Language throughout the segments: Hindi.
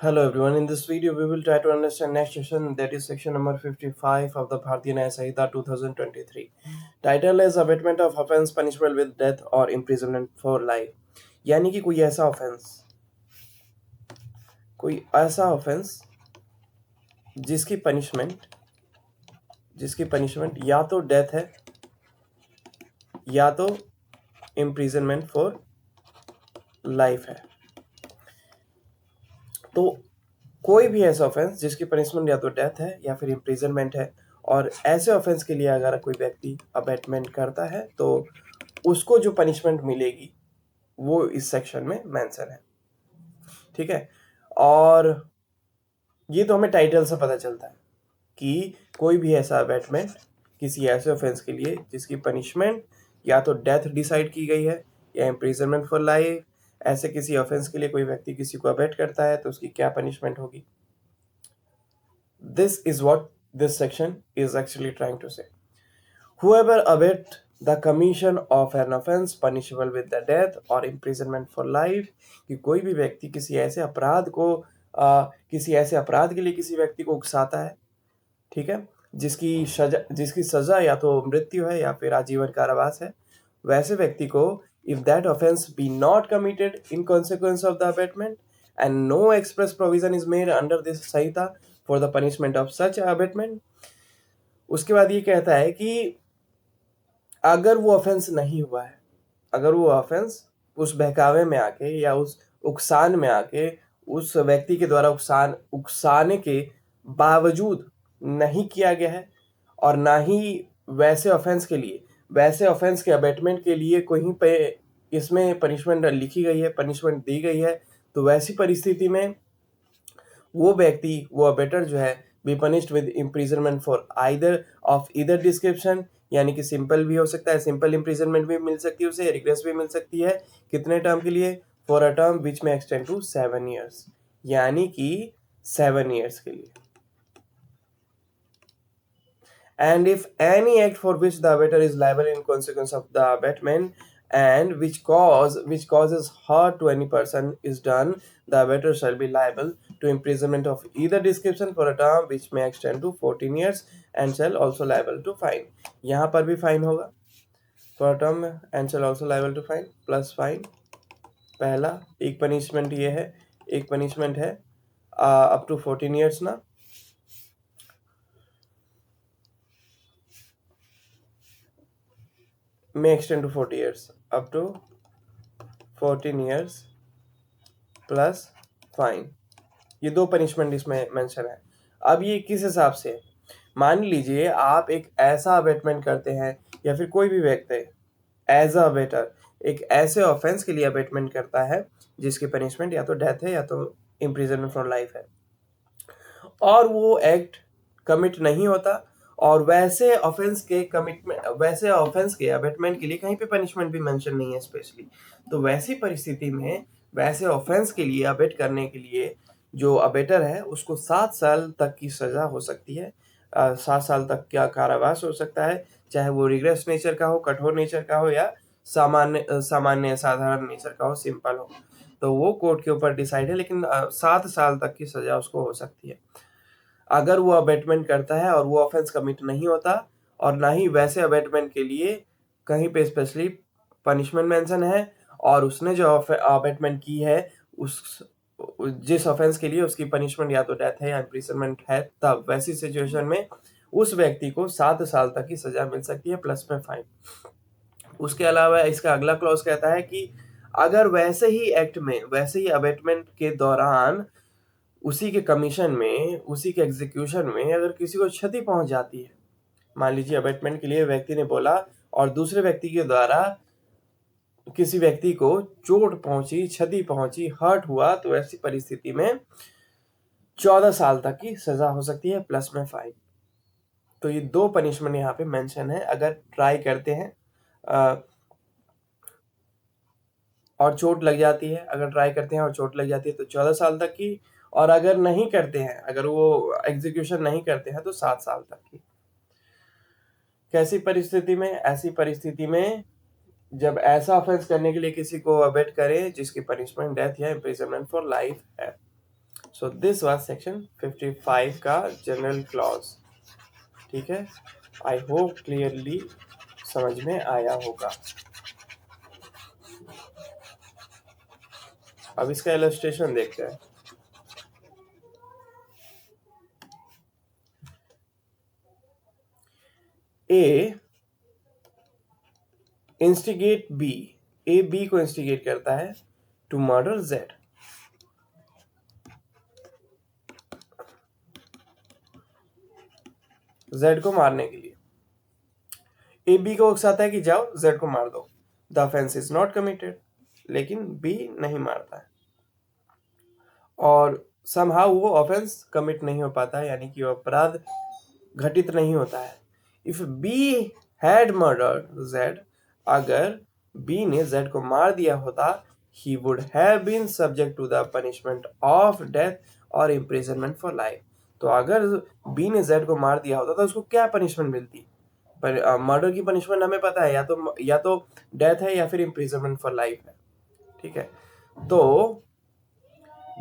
Hello everyone, in this video we will try to understand next section, that is section number 55 of the Bharatiya Nyaya Samhita 2023. Title is abatement of offense punishable with death or imprisonment for life. यानी कि कोई ऐसा ऑफेंस जिसकी पनिशमेंट या तो डेथ है या तो इम्प्रिजनमेंट फॉर लाइफ है। तो कोई भी ऐसा ऑफेंस जिसकी पनिशमेंट या तो डेथ है या फिर इम्प्रिजनमेंट है, और ऐसे ऑफेंस के लिए अगर कोई व्यक्ति अबेटमेंट करता है तो उसको जो पनिशमेंट मिलेगी वो इस सेक्शन में मेंशन है। ठीक है, और ये तो हमें टाइटल से पता चलता है कि कोई भी ऐसा अबेटमेंट किसी ऐसे ऑफेंस के लिए जिसकी पनिशमेंट या तो डेथ डिसाइड की गई है या इम्प्रिजनमेंट फॉर लाइफ, ऐसे किसी ऑफेंस के लिए कोई व्यक्ति किसी को अबेट करता है तो उसकी क्या पनिशमेंट होगी। This is what this section is actually trying to say. Whoever abet the commission of an offense punishable with the death or imprisonment for life, कि कोई भी व्यक्ति किसी ऐसे अपराध के लिए किसी व्यक्ति को उकसाता है, ठीक है, जिसकी सजा या तो मृत्यु है या फिर आजीवन कारावास है, वैसे व्यक्ति को if that offense be not committed in consequence of the abatement and no express provision is made under this Samhita for the punishment of such abatement, उसके बाद ये कहता है कि अगर वो ऑफेंस नहीं हुआ है, अगर वो ऑफेंस उस बहकावे में आके या उस उकसान में आके उस व्यक्ति के द्वारा उकसाने के बावजूद नहीं किया गया है, और ना ही वैसे ऑफेंस के अबेटमेंट के लिए कहीं पे इसमें पनिशमेंट लिखी गई है, पनिशमेंट दी गई है, तो वैसी परिस्थिति में वो व्यक्ति, वो अबेटर जो है, be punished with imprisonment for either description, यानी कि सिंपल भी हो सकता है, सिंपल इम्प्रिजनमेंट भी मिल सकती है उसे, रिग्रेस भी मिल सकती है। कितने टर्म के लिए? For a term which may extend to 7 years, यानी कि 7 years के लिए। And if any act for which the abater is liable in consequence of the abatement and which causes hurt to any person is done, the abater shall be liable to imprisonment of either description for a term which may extend to 14 years and shall also liable to fine. यहाँ पर भी फाइन होगा for a term and shall also liable to fine plus fine। पहला एक पनिशमेंट ये है, एक पनिशमेंट है अप टू 14 years ना, may extend to 40 years, up to 14 years plus fine. ये दो पनिशमेंट इसमें मेंशन है। अब ये किस हिसाब से? मान लीजिए आप एक ऐसा अबेटमेंट करते हैं या फिर कोई भी व्यक्ति एज अ अबेटर एक ऐसे ऑफेंस के लिए अबेटमेंट करता है जिसकी पनिशमेंट या तो डेथ है या तो इम्प्रिजनमेंट फॉर लाइफ है, और वो एक्ट कमिट नहीं होता, और वैसे ऑफेंस के अबेटमेंट के लिए कहीं पे पनिशमेंट भी मेंशन नहीं है स्पेशली, तो वैसी परिस्थिति में वैसे ऑफेंस के लिए अबेट करने के लिए जो अबेटर है उसको 7 साल तक की सजा हो सकती है। 7 साल तक का कारावास हो सकता है, चाहे वो रिग्रेस नेचर का हो, कठोर नेचर का हो, या सामान्य साधारण नेचर का हो, सिंपल हो, तो वो कोर्ट के ऊपर डिसाइड है, लेकिन 7 साल तक की सजा उसको हो सकती है अगर वो अबेटमेंट करता है और वो ऑफेंस कमिट नहीं होता, और ना ही वैसे अबेटमेंट के लिए कहीं पे स्पेशली पनिशमेंट मेंशन है, और उसने जो अबेटमेंट की है उस जिस ऑफेंस के लिए उसकी पनिशमेंट या तो डेथ है या इम्प्रिजनमेंट है, तब वैसी सिचुएशन में उस व्यक्ति को 7 साल तक की सजा मिल सकती है प्लस में फाइन। उसके अलावा इसका अगला क्लॉज कहता है कि अगर वैसे ही एक्ट में, वैसे ही अबेटमेंट के दौरान, उसी के कमीशन में, उसी के एग्जीक्यूशन में अगर किसी को क्षति पहुंच जाती है, मान लीजिए अबेटमेंट के लिए व्यक्ति ने बोला और दूसरे व्यक्ति के द्वारा किसी व्यक्ति को चोट पहुंची, क्षति पहुंची, हर्ट हुआ, तो ऐसी परिस्थिति में 14 साल तक की सजा हो सकती है प्लस में फाइन। तो ये दो पनिशमेंट यहाँ पे मेंशन है। अगर ट्राई करते हैं और चोट लग जाती है, अगर ट्राई करते हैं और चोट लग जाती है तो 14 साल तक की, और अगर नहीं करते हैं, अगर वो एग्जीक्यूशन नहीं करते हैं तो 7 साल तक की। कैसी परिस्थिति में? ऐसी परिस्थिति में जब ऐसा ऑफेंस करने के लिए किसी को अबेट करे जिसकी पनिशमेंट डेथ या इम्प्रिजनमेंट फॉर लाइफ है। सो दिस वाज सेक्शन 55 का जनरल क्लॉज। ठीक है, आई होप क्लियरली समझ में आया होगा। अब इसका इलस्ट्रेशन देखते हैं। ए इंस्टिगेट बी, ए बी को इंस्टिगेट करता है टू मर्डर जेड। जेड को मारने के लिए ए बी को उकसाता है कि जाओ जेड को मार दो। The offence is not committed, लेकिन बी नहीं मारता है और समहाउ वो ऑफेंस कमिट नहीं हो पाता है, यानी कि वो अपराध घटित नहीं होता है। If B had murdered Z, अगर बी ने जेड को मार दिया होता, he would have been subject to the punishment of death और इम्प्रिजनमेंट फॉर लाइफ। तो अगर बी ने जेड को मार दिया होता तो उसको क्या पनिशमेंट मिलती? पर मर्डर की पनिशमेंट हमें पता है, या तो डेथ है या फिर इम्प्रिजनमेंट फॉर लाइफ है। ठीक है, तो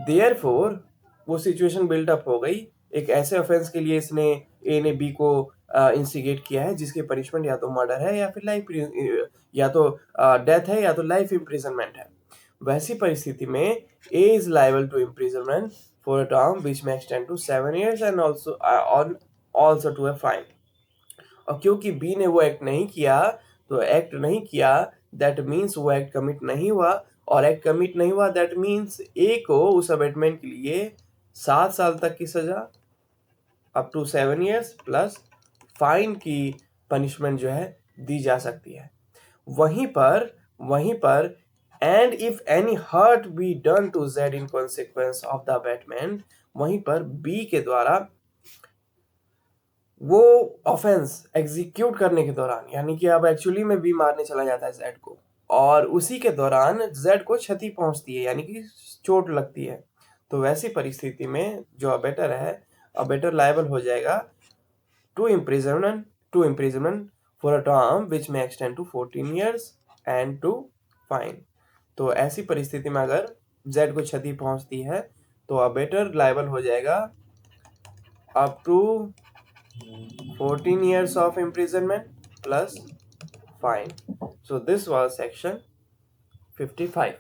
देयरफॉर वो सिचुएशन बिल्डअप हो गई। एक ऐसे ऑफेंस के लिए इसने ए ने बी को इंस्टिगेट किया है जिसकी पनिशमेंट या तो मर्डर है या फिर लाइफ, या तो डेथ है या तो लाइफ इम्प्रिजनमेंट है। वैसी परिस्थिति में A is liable to imprisonment for a term which may extend to 7 years and also to a fine. और क्योंकि बी ने वो एक्ट नहीं किया, तो एक्ट नहीं किया दैट मीन्स वो एक्ट कमिट नहीं हुआ, और एक्ट कमिट नहीं हुआ दैट मीन्स ए को उस अबेटमेंट के लिए 7 साल तक की सजा up to 7 years plus fine की पनिशमेंट जो है दी जा सकती है। वहीं पर and if any hurt be done to Z in consequence of the abetment, वहीं पर बी के द्वारा वो ऑफेंस एग्जीक्यूट करने के दौरान, यानी कि अब एक्चुअली में बी मारने चला जाता है जेड को, और उसी के दौरान जेड को क्षति पहुंचती है, यानी कि चोट लगती है, तो वैसी परिस्थिति में जो अबेटर है, अबेटर लायबल हो जाएगा to imprisonment for a term which may extend to 14 years and to fine. तो ऐसी परिस्थिति में अगर जेड को क्षति पहुंचती है तो अबेटर लायबल हो जाएगा up to 14 years of imprisonment plus fine. So this was section 55.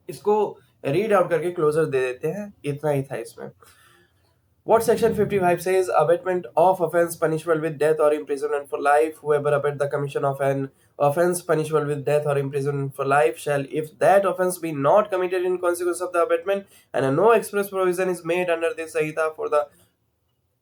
इसको रीड आउट करके क्लोजर दे देते हैं, इतना ही था इसमें। What section 55 says? Abatement of offense punishable with death or imprisonment for life. Whoever abet the commission of an offense punishable with death or imprisonment for life shall, if that offense be not committed in consequence of the abatement, and no express provision is made under this Sahita for the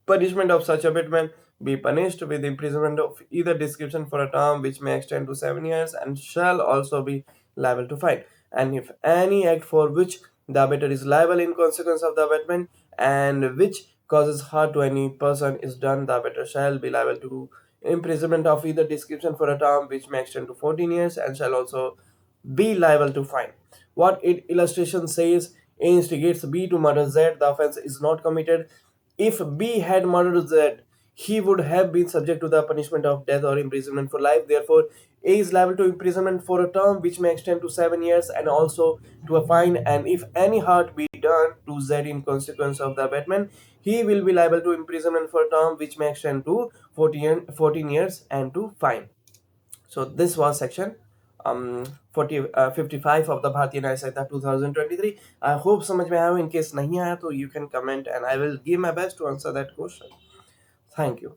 punishment of such abatement, be punished with imprisonment of either description for a term which may extend to 7 years and shall also be liable to fine. And if any act for which the abater is liable in consequence of the abatement and which causes hurt to any person is done, the abater shall be liable to imprisonment of either description for a term which may extend to 14 years and shall also be liable to fine. What it illustration says: A instigates B to murder Z. The offense is not committed. If B had murdered Z, he would have been subject to the punishment of death or imprisonment for life. Therefore, A is liable to imprisonment for a term which may extend to 7 years and also to a fine. And if any hurt be done to Z in consequence of the abatement, he will be liable to imprisonment for a term which may extend to 14 years and to fine. So this was section 55 of the Bharatiya Nyaya Samhita 2023. I hope समझ में आया हो. In case नहीं आया तो you can comment and I will give my best to answer that question. Thank you.